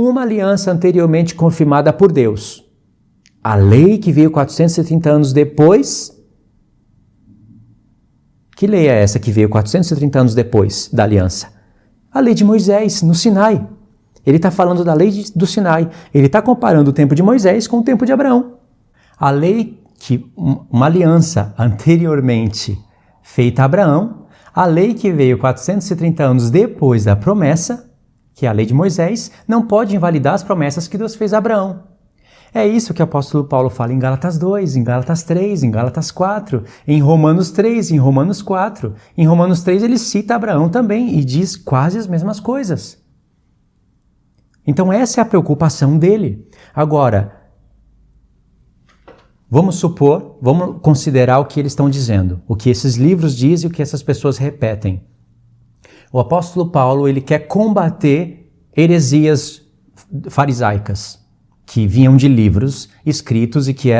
uma aliança anteriormente confirmada por Deus. A lei que veio 430 anos depois. Que lei é essa que veio 430 anos depois da aliança? A lei de Moisés, no Sinai. Ele está falando da lei do Sinai. Ele está comparando o tempo de Moisés com o tempo de Abraão. A lei uma aliança anteriormente feita a Abraão, a lei que veio 430 anos depois da promessa, que é a lei de Moisés, não pode invalidar as promessas que Deus fez a Abraão. É isso que o apóstolo Paulo fala em Gálatas 2, em Gálatas 3, em Gálatas 4, em Romanos 3, em Romanos 4. Em Romanos 3 ele cita Abraão também e diz quase as mesmas coisas. Então essa é a preocupação dele. Agora, vamos considerar o que eles estão dizendo, o que esses livros dizem e o que essas pessoas repetem. O apóstolo Paulo, ele quer combater heresias farisaicas, que vinham de livros escritos e que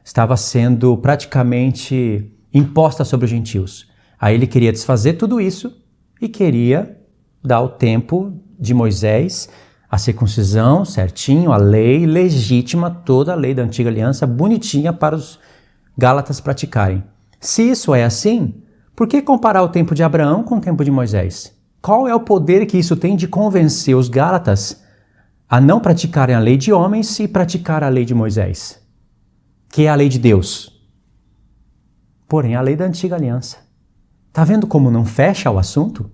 estava sendo praticamente imposta sobre os gentios. Aí ele queria desfazer tudo isso e queria dar o tempo de Moisés, a circuncisão certinho, a lei legítima, toda a lei da antiga aliança, bonitinha para os gálatas praticarem. Se isso é assim, por que comparar o tempo de Abraão com o tempo de Moisés? Qual é o poder que isso tem de convencer os gálatas a não praticarem a lei de homens e praticar a lei de Moisés, que é a lei de Deus? Porém, a lei da antiga aliança. Está vendo como não fecha o assunto?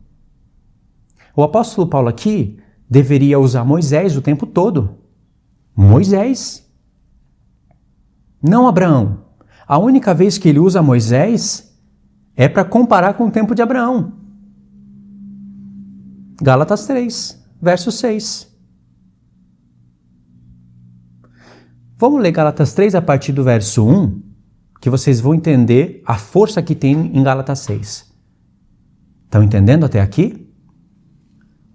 O apóstolo Paulo aqui deveria usar Moisés o tempo todo. Moisés. Não Abraão. A única vez que ele usa Moisés é para comparar com o tempo de Abraão. Gálatas 3, verso 6. Vamos ler Gálatas 3 a partir do verso 1, que vocês vão entender a força que tem em Gálatas 6. Estão entendendo até aqui?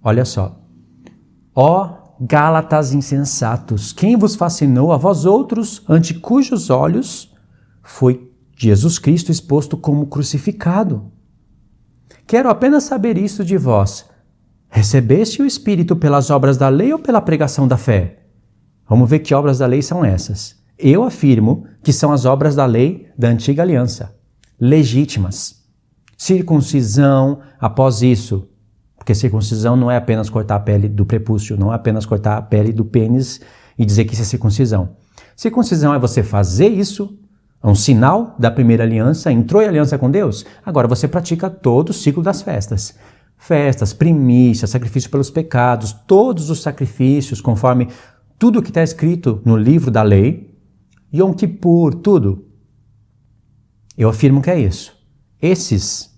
Olha só. Ó Gálatas insensatos, quem vos fascinou a vós outros, ante cujos olhos foi Jesus Cristo exposto como crucificado? Quero apenas saber isto de vós. Recebeste o Espírito pelas obras da lei ou pela pregação da fé? Vamos ver que obras da lei são essas. Eu afirmo que são as obras da lei da antiga aliança, legítimas. Circuncisão após isso, porque circuncisão não é apenas cortar a pele do prepúcio, não é apenas cortar a pele do pênis e dizer que isso é circuncisão. Circuncisão é você fazer isso, é um sinal da primeira aliança, entrou em aliança com Deus, agora você pratica todo o ciclo das festas. Festas, primícias, sacrifício pelos pecados, todos os sacrifícios conforme tudo que está escrito no livro da lei, Yom Kippur, tudo. Eu afirmo que é isso. Esses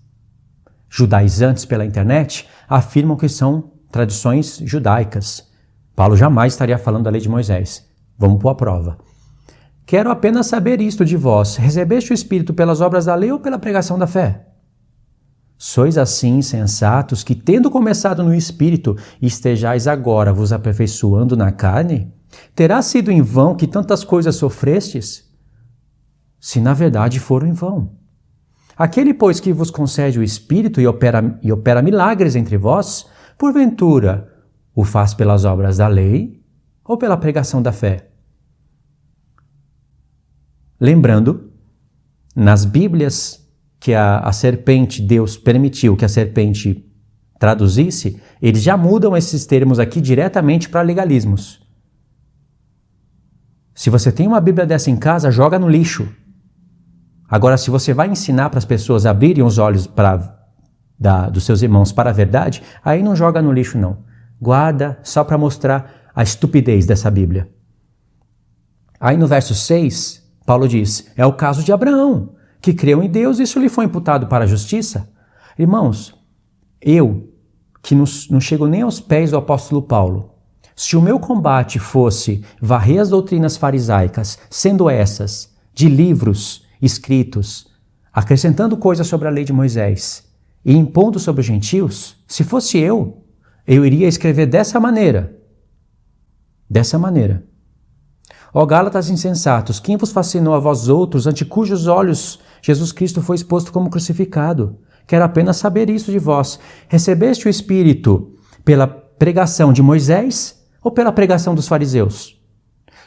judaizantes pela internet afirmam que são tradições judaicas. Paulo jamais estaria falando da lei de Moisés. Vamos pôr a prova. Quero apenas saber isto de vós. Recebeste o Espírito pelas obras da lei ou pela pregação da fé? Sois assim insensatos que, tendo começado no Espírito, estejais agora vos aperfeiçoando na carne? Terá sido em vão que tantas coisas sofrestes? Se na verdade foram em vão. Aquele, pois, que vos concede o Espírito e opera milagres entre vós, porventura o faz pelas obras da lei ou pela pregação da fé? Lembrando, nas Bíblias que a serpente, Deus permitiu que a serpente traduzisse, eles já mudam esses termos aqui diretamente para legalismos. Se você tem uma Bíblia dessa em casa, joga no lixo. Agora, se você vai ensinar para as pessoas abrirem os olhos dos seus irmãos para a verdade, aí não joga no lixo não. Guarda só para mostrar a estupidez dessa Bíblia. Aí no verso 6, Paulo diz, é o caso de Abraão, que creu em Deus e isso lhe foi imputado para a justiça. Irmãos, eu, que não chego nem aos pés do apóstolo Paulo, se o meu combate fosse varrer as doutrinas farisaicas, sendo essas de livros escritos, acrescentando coisas sobre a lei de Moisés e impondo sobre os gentios, se fosse eu iria escrever dessa maneira. Dessa maneira. Ó Gálatas insensatos, quem vos fascinou a vós outros, ante cujos olhos Jesus Cristo foi exposto como crucificado? Quero apenas saber isso de vós. Recebeste o Espírito pela pregação de Moisés ou pela pregação dos fariseus?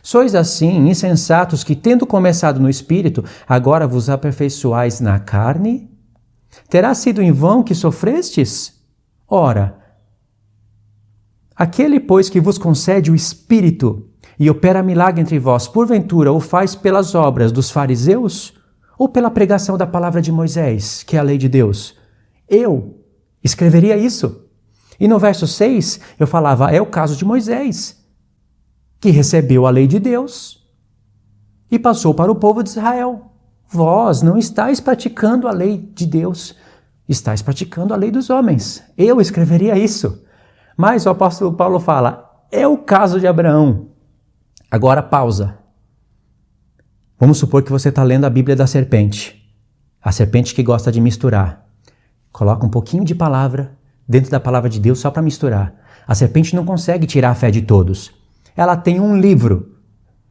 Sois assim insensatos que, tendo começado no Espírito, agora vos aperfeiçoais na carne? Terá sido em vão que sofrestes? Ora, aquele, pois, que vos concede o Espírito e opera milagre entre vós, porventura o faz pelas obras dos fariseus ou pela pregação da palavra de Moisés, que é a lei de Deus? Eu escreveria isso. E no verso 6 eu falava, é o caso de Moisés, que recebeu a lei de Deus e passou para o povo de Israel. Vós não estáis praticando a lei de Deus, estáis praticando a lei dos homens. Eu escreveria isso. Mas o apóstolo Paulo fala, é o caso de Abraão. Agora pausa. Vamos supor que você está lendo a Bíblia da serpente. A serpente que gosta de misturar. Coloca um pouquinho de palavra dentro da palavra de Deus só para misturar. A serpente não consegue tirar a fé de todos. Ela tem um livro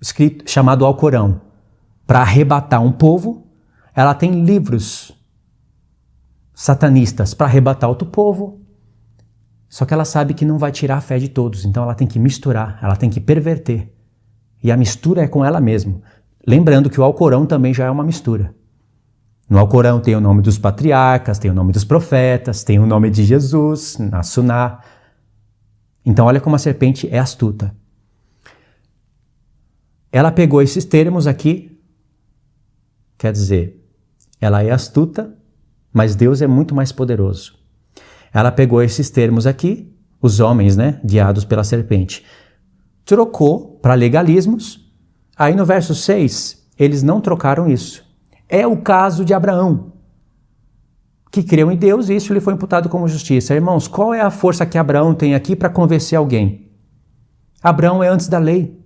escrito, chamado Alcorão, para arrebatar um povo. Ela tem livros satanistas para arrebatar outro povo. Só que ela sabe que não vai tirar a fé de todos, então ela tem que misturar, ela tem que perverter. E a mistura é com ela mesma. Lembrando que o Alcorão também já é uma mistura. No Alcorão tem o nome dos patriarcas, tem o nome dos profetas, tem o nome de Jesus, na Suná. Então olha como a serpente é astuta. Ela pegou esses termos aqui, quer dizer, ela é astuta, mas Deus é muito mais poderoso. Ela pegou esses termos aqui, os homens, guiados pela serpente, trocou para legalismos. Aí no verso 6, eles não trocaram isso. É o caso de Abraão, que creu em Deus e isso lhe foi imputado como justiça. Irmãos, qual é a força que Abraão tem aqui para convencer alguém? Abraão é antes da lei.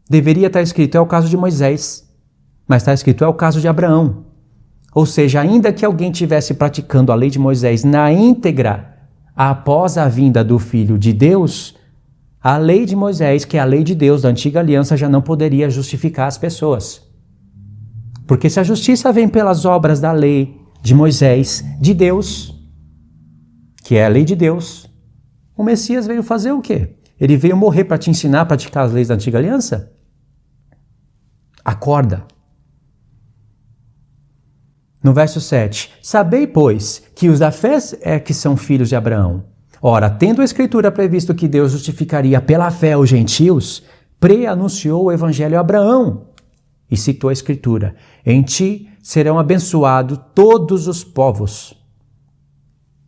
Deveria estar escrito, é o caso de Moisés, mas está escrito, é o caso de Abraão. Ou seja, ainda que alguém estivesse praticando a lei de Moisés na íntegra, após a vinda do Filho de Deus, a lei de Moisés, que é a lei de Deus da antiga aliança, já não poderia justificar as pessoas. Porque se a justiça vem pelas obras da lei de Moisés, de Deus, que é a lei de Deus, o Messias veio fazer o quê? Ele veio morrer para te ensinar a praticar as leis da antiga aliança? Acorda. No verso 7, sabei, pois, que os da fé é que são filhos de Abraão. Ora, tendo a Escritura previsto que Deus justificaria pela fé os gentios, pré-anunciou o Evangelho a Abraão. E citou a Escritura, em ti serão abençoados todos os povos.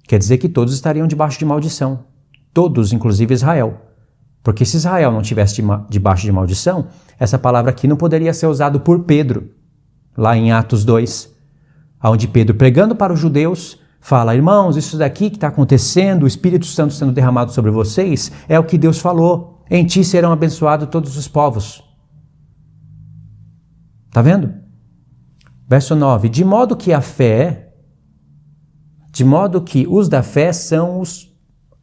Quer dizer que todos estariam debaixo de maldição. Todos, inclusive Israel. Porque se Israel não estivesse debaixo de maldição, essa palavra aqui não poderia ser usada por Pedro, lá em Atos 2, onde Pedro, pregando para os judeus, fala, irmãos, isso daqui que está acontecendo, o Espírito Santo sendo derramado sobre vocês, é o que Deus falou. Em ti serão abençoados todos os povos. Está vendo? Verso 9, de modo que os da fé são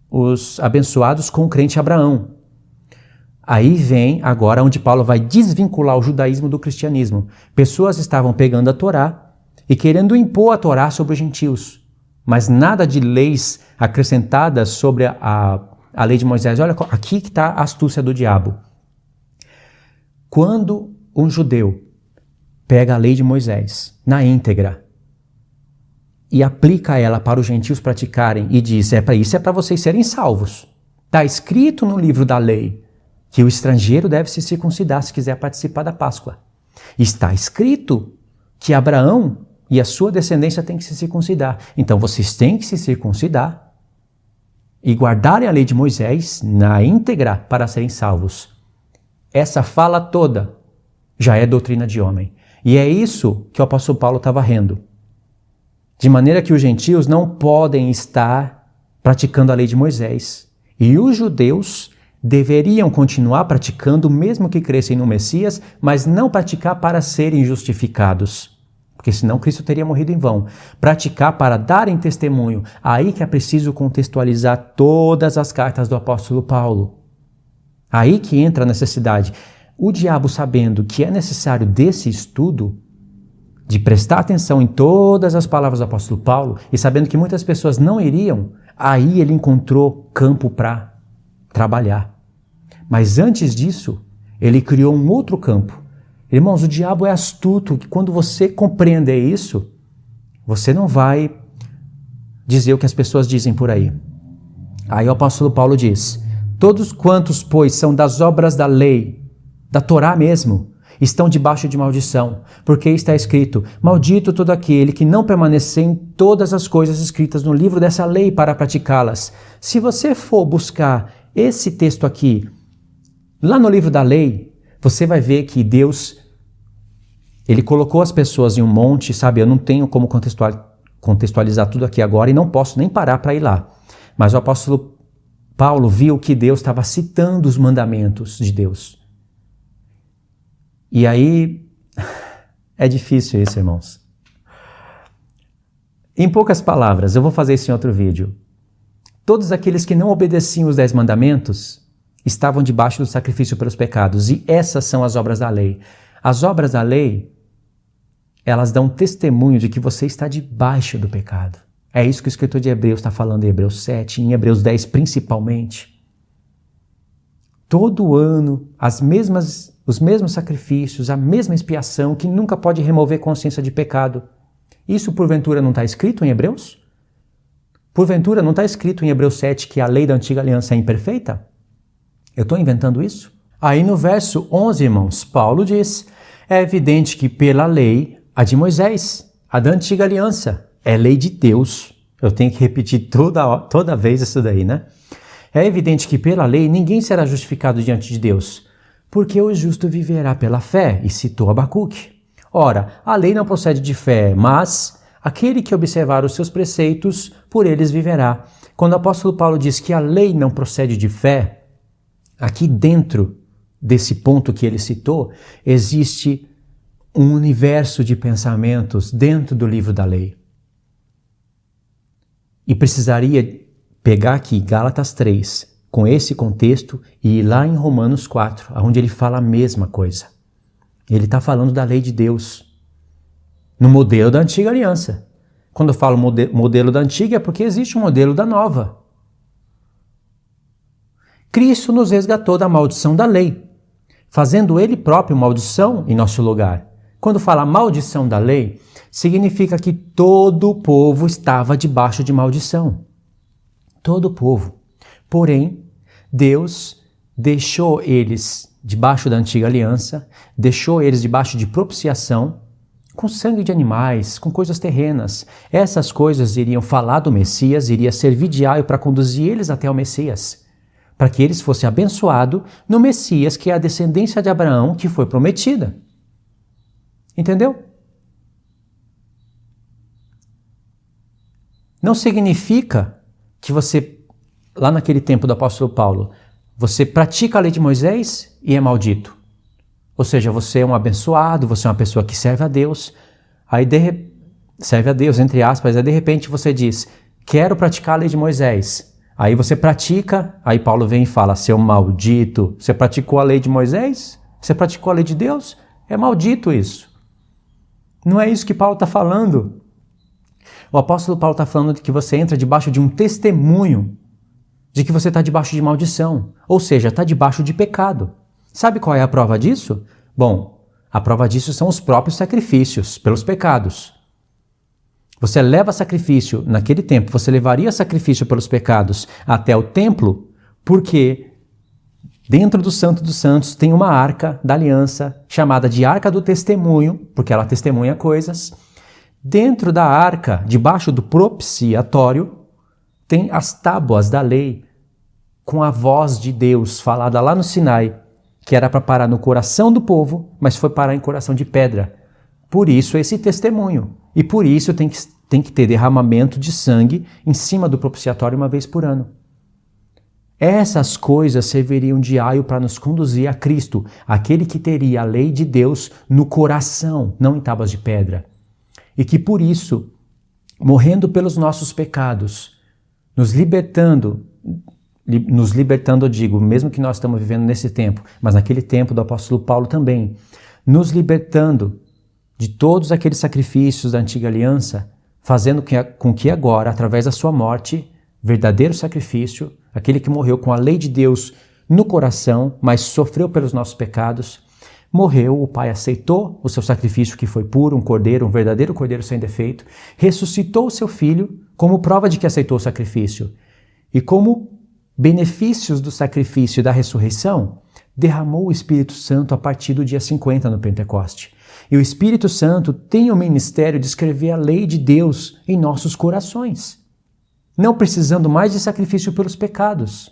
os abençoados com o crente Abraão. Aí vem agora onde Paulo vai desvincular o judaísmo do cristianismo. Pessoas estavam pegando a Torá e querendo impor a Torá sobre os gentios. Mas nada de leis acrescentadas sobre a lei de Moisés. Olha, aqui que está a astúcia do diabo. Quando um judeu pega a lei de Moisés na íntegra e aplica ela para os gentios praticarem e diz, isso é para vocês serem salvos. Está escrito no livro da lei que o estrangeiro deve se circuncidar se quiser participar da Páscoa. Está escrito que Abraão e a sua descendência têm que se circuncidar. Então vocês têm que se circuncidar e guardarem a lei de Moisés na íntegra para serem salvos. Essa fala toda já é doutrina de homem. E é isso que o apóstolo Paulo está varrendo. De maneira que os gentios não podem estar praticando a lei de Moisés. E os judeus deveriam continuar praticando, mesmo que crescem no Messias, mas não praticar para serem justificados. Porque senão Cristo teria morrido em vão. Praticar para darem testemunho. Aí que é preciso contextualizar todas as cartas do apóstolo Paulo. Aí que entra a necessidade. O diabo, sabendo que é necessário desse estudo, de prestar atenção em todas as palavras do apóstolo Paulo, e sabendo que muitas pessoas não iriam, aí ele encontrou campo para trabalhar. Mas antes disso, ele criou um outro campo. Irmãos, o diabo é astuto, que quando você compreender isso, você não vai dizer o que as pessoas dizem por aí. Aí o apóstolo Paulo diz: todos quantos, pois, são das obras da lei, da Torá mesmo, estão debaixo de maldição, porque está escrito: maldito todo aquele que não permanecer em todas as coisas escritas no livro dessa lei para praticá-las. Se você for buscar esse texto aqui, lá no livro da lei, você vai ver que Deus, ele colocou as pessoas em um monte, sabe? Eu não tenho como contextualizar tudo aqui agora e não posso nem parar para ir lá. Mas o apóstolo Paulo viu que Deus estava citando os mandamentos de Deus. E aí, é difícil isso, irmãos. Em poucas palavras, eu vou fazer isso em outro vídeo. Todos aqueles que não obedeciam os 10 mandamentos estavam debaixo do sacrifício pelos pecados. E essas são as obras da lei. As obras da lei, elas dão testemunho de que você está debaixo do pecado. É isso que o escritor de Hebreus está falando em Hebreus 7, em Hebreus 10 principalmente. Todo ano, os mesmos sacrifícios, a mesma expiação que nunca pode remover consciência de pecado. Isso porventura não está escrito em Hebreus? Porventura não está escrito em Hebreus 7 que a lei da antiga aliança é imperfeita? Eu estou inventando isso? Aí no verso 11, irmãos, Paulo diz: é evidente que pela lei, a de Moisés, a da antiga aliança, é lei de Deus. Eu tenho que repetir toda vez isso daí, né? É evidente que pela lei ninguém será justificado diante de Deus, porque o justo viverá pela fé, e citou Abacuque. Ora, a lei não procede de fé, mas aquele que observar os seus preceitos, por eles viverá. Quando o apóstolo Paulo diz que a lei não procede de fé, aqui dentro desse ponto que ele citou, existe um universo de pensamentos dentro do livro da lei. E precisaria pegar aqui Gálatas 3, com esse contexto, e ir lá em Romanos 4, onde ele fala a mesma coisa. Ele está falando da lei de Deus, no modelo da antiga aliança. Quando eu falo modelo da antiga, é porque existe um modelo da nova. Cristo nos resgatou da maldição da lei, fazendo ele próprio maldição em nosso lugar. Quando fala maldição da lei, significa que todo o povo estava debaixo de maldição. Todo o povo. Porém, Deus deixou eles debaixo da antiga aliança, deixou eles debaixo de propiciação, com sangue de animais, com coisas terrenas. Essas coisas iriam falar do Messias, iria servir de aio para conduzir eles até o Messias, para que eles fossem abençoados no Messias, que é a descendência de Abraão que foi prometida. Entendeu? Não significa que você, lá naquele tempo do apóstolo Paulo, você pratica a lei de Moisés e é maldito. Ou seja, você é um abençoado, você é uma pessoa que serve a Deus. Aí serve a Deus, entre aspas, aí de repente você diz: quero praticar a lei de Moisés. Aí você pratica, aí Paulo vem e fala: seu maldito, você praticou a lei de Moisés? Você praticou a lei de Deus? É maldito isso. Não é isso que Paulo está falando. O apóstolo Paulo está falando de que você entra debaixo de um testemunho de que você está debaixo de maldição, ou seja, está debaixo de pecado. Sabe qual é a prova disso? Bom, a prova disso são os próprios sacrifícios pelos pecados. Você leva sacrifício, naquele tempo, você levaria sacrifício pelos pecados até o templo, porque dentro do Santo dos Santos tem uma arca da aliança, chamada de Arca do Testemunho, porque ela testemunha coisas. Dentro da arca, debaixo do propiciatório, tem as tábuas da lei, com a voz de Deus falada lá no Sinai, que era para parar no coração do povo, mas foi parar em coração de pedra. Por isso esse testemunho. E por isso tem que ter derramamento de sangue em cima do propiciatório uma vez por ano. Essas coisas serviriam de aio para nos conduzir a Cristo, aquele que teria a lei de Deus no coração, não em tábuas de pedra. E que por isso, morrendo pelos nossos pecados, nos libertando, eu digo, mesmo que nós estamos vivendo nesse tempo, mas naquele tempo do apóstolo Paulo também, nos libertando de todos aqueles sacrifícios da antiga aliança, fazendo com que agora, através da sua morte, verdadeiro sacrifício, aquele que morreu com a lei de Deus no coração, mas sofreu pelos nossos pecados, morreu, o Pai aceitou o seu sacrifício que foi puro, um cordeiro, um verdadeiro cordeiro sem defeito, ressuscitou o seu Filho como prova de que aceitou o sacrifício. E como benefícios do sacrifício e da ressurreição, derramou o Espírito Santo a partir do dia 50 no Pentecoste. E o Espírito Santo tem o ministério de escrever a lei de Deus em nossos corações, não precisando mais de sacrifício pelos pecados.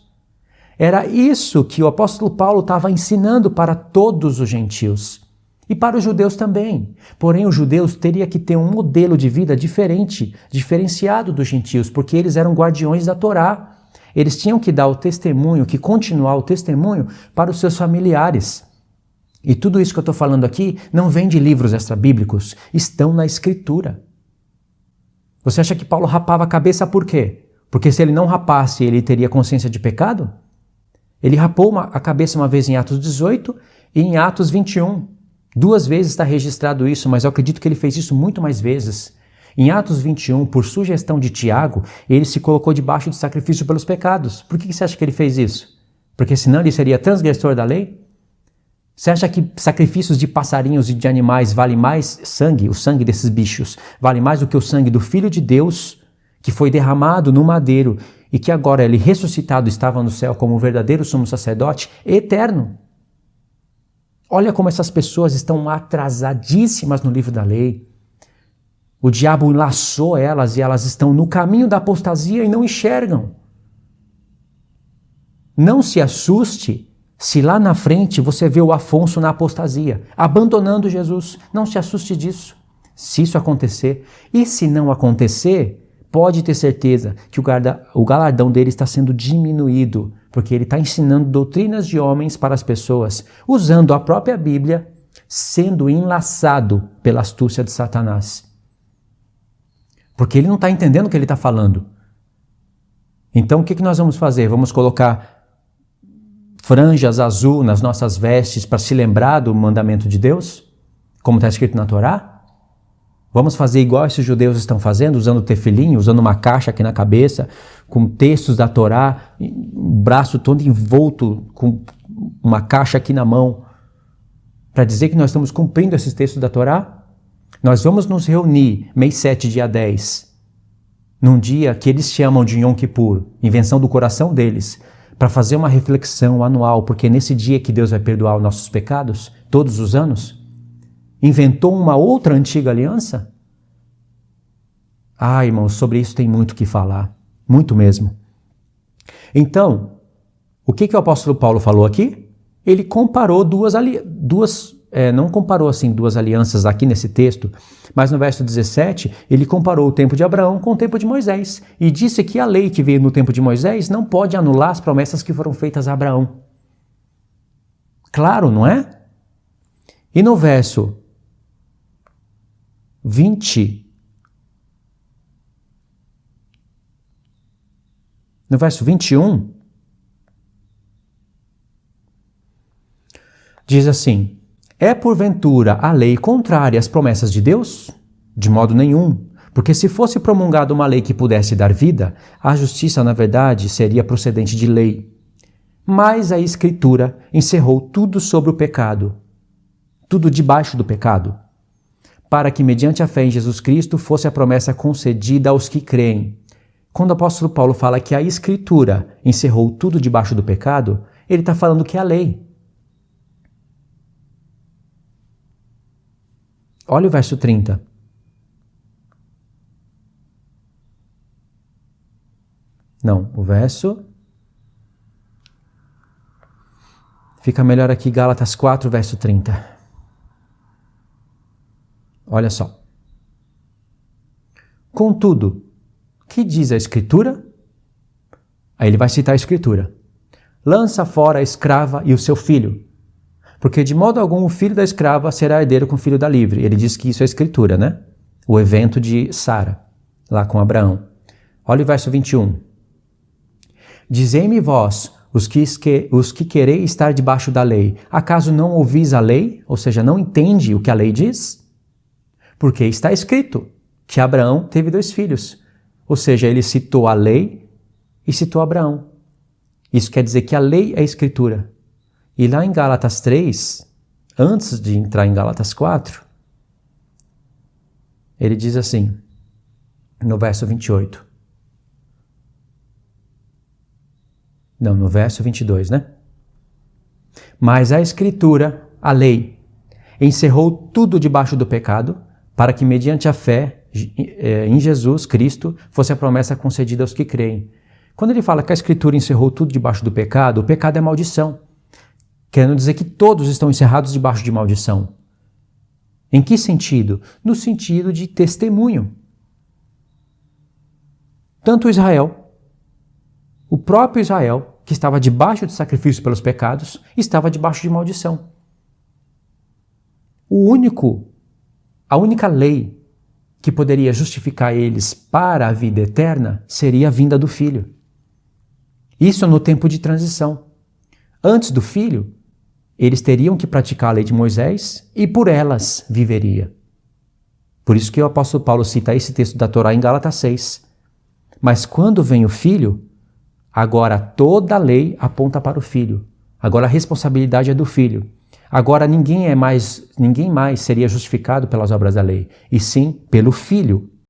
Era isso que o apóstolo Paulo estava ensinando para todos os gentios e para os judeus também. Porém, os judeus teriam que ter um modelo de vida diferente, diferenciado dos gentios, porque eles eram guardiões da Torá. Eles tinham que dar o testemunho, que continuar o testemunho para os seus familiares. E tudo isso que eu estou falando aqui não vem de livros extrabíblicos, estão na Escritura. Você acha que Paulo rapava a cabeça por quê? Porque se ele não rapasse, ele teria consciência de pecado? Ele rapou a cabeça uma vez em Atos 18 e em Atos 21. 2 vezes está registrado isso, mas eu acredito que ele fez isso muito mais vezes. Em Atos 21, por sugestão de Tiago, ele se colocou debaixo de sacrifício pelos pecados. Por que você acha que ele fez isso? Porque senão ele seria transgressor da lei? Você acha que sacrifícios de passarinhos e de animais vale mais sangue, o sangue desses bichos, vale mais do que o sangue do Filho de Deus, que foi derramado no madeiro e que agora ele ressuscitado estava no céu como um verdadeiro sumo sacerdote eterno? Olha como essas pessoas estão atrasadíssimas no livro da lei. O diabo enlaçou elas e elas estão no caminho da apostasia e não enxergam. Não se assuste se lá na frente você vê o Afonso na apostasia, abandonando Jesus. Não se assuste disso, se isso acontecer. E se não acontecer, pode ter certeza que o galardão dele está sendo diminuído, porque ele está ensinando doutrinas de homens para as pessoas, usando a própria Bíblia, sendo enlaçado pela astúcia de Satanás. Porque ele não está entendendo o que ele está falando. Então o que nós vamos fazer? Vamos colocar franjas azul nas nossas vestes para se lembrar do mandamento de Deus? Como está escrito na Torá? Vamos fazer igual esses judeus estão fazendo, usando tefilim, usando uma caixa aqui na cabeça, com textos da Torá, o braço todo envolto com uma caixa aqui na mão, para dizer que nós estamos cumprindo esses textos da Torá? Nós vamos nos reunir, mês 7, dia 10, num dia que eles chamam de Yom Kippur, invenção do coração deles, para fazer uma reflexão anual, porque é nesse dia que Deus vai perdoar os nossos pecados, todos os anos. Inventou uma outra antiga aliança? Ah, irmãos, sobre isso tem muito o que falar. Muito mesmo. Então, o que o apóstolo Paulo falou aqui? Ele comparou não comparou assim duas alianças aqui nesse texto, mas no verso 17, ele comparou o tempo de Abraão com o tempo de Moisés. E disse que a lei que veio no tempo de Moisés não pode anular as promessas que foram feitas a Abraão. Claro, não é? E no verso 20, no verso 21, diz assim: é porventura a lei contrária às promessas de Deus? De modo nenhum, porque se fosse promulgada uma lei que pudesse dar vida, a justiça, na verdade, seria procedente de lei. Mas a Escritura encerrou tudo sobre o pecado, tudo debaixo do pecado, para que, mediante a fé em Jesus Cristo, fosse a promessa concedida aos que creem. Quando o apóstolo Paulo fala que a Escritura encerrou tudo debaixo do pecado, ele está falando que é a lei. Olha o verso 30. Não, o verso... Fica melhor aqui, Gálatas 4, verso 30. Olha só. Contudo, que diz a Escritura? Aí ele vai citar a Escritura. Lança fora a escrava e o seu filho, porque de modo algum o filho da escrava será herdeiro com o filho da livre. Ele diz que isso é a Escritura, né? O evento de Sara, lá com Abraão. Olha o verso 21. Dizei-me vós, os que quereis estar debaixo da lei, acaso não ouvis a lei? Ou seja, não entende o que a lei diz? Porque está escrito que Abraão teve 2 filhos. Ou seja, ele citou a lei e citou Abraão. Isso quer dizer que a lei é a Escritura. E lá em Gálatas 3, antes de entrar em Gálatas 4, ele diz assim, no verso 28. Não, no verso 22, né? Mas a Escritura, a lei, encerrou tudo debaixo do pecado, para que mediante a fé em Jesus Cristo fosse a promessa concedida aos que creem. Quando ele fala que a Escritura encerrou tudo debaixo do pecado, o pecado é maldição. Querendo dizer que todos estão encerrados debaixo de maldição. Em que sentido? No sentido de testemunho. Tanto Israel, o próprio Israel, que estava debaixo de sacrifício pelos pecados, estava debaixo de maldição. A única lei que poderia justificar eles para a vida eterna seria a vinda do Filho. Isso no tempo de transição. Antes do Filho, eles teriam que praticar a lei de Moisés e por elas viveria. Por isso que o apóstolo Paulo cita esse texto da Torá em Gálatas 6. Mas quando vem o Filho, agora toda a lei aponta para o Filho. Agora a responsabilidade é do Filho. Agora ninguém mais seria justificado pelas obras da lei, e sim pelo Filho.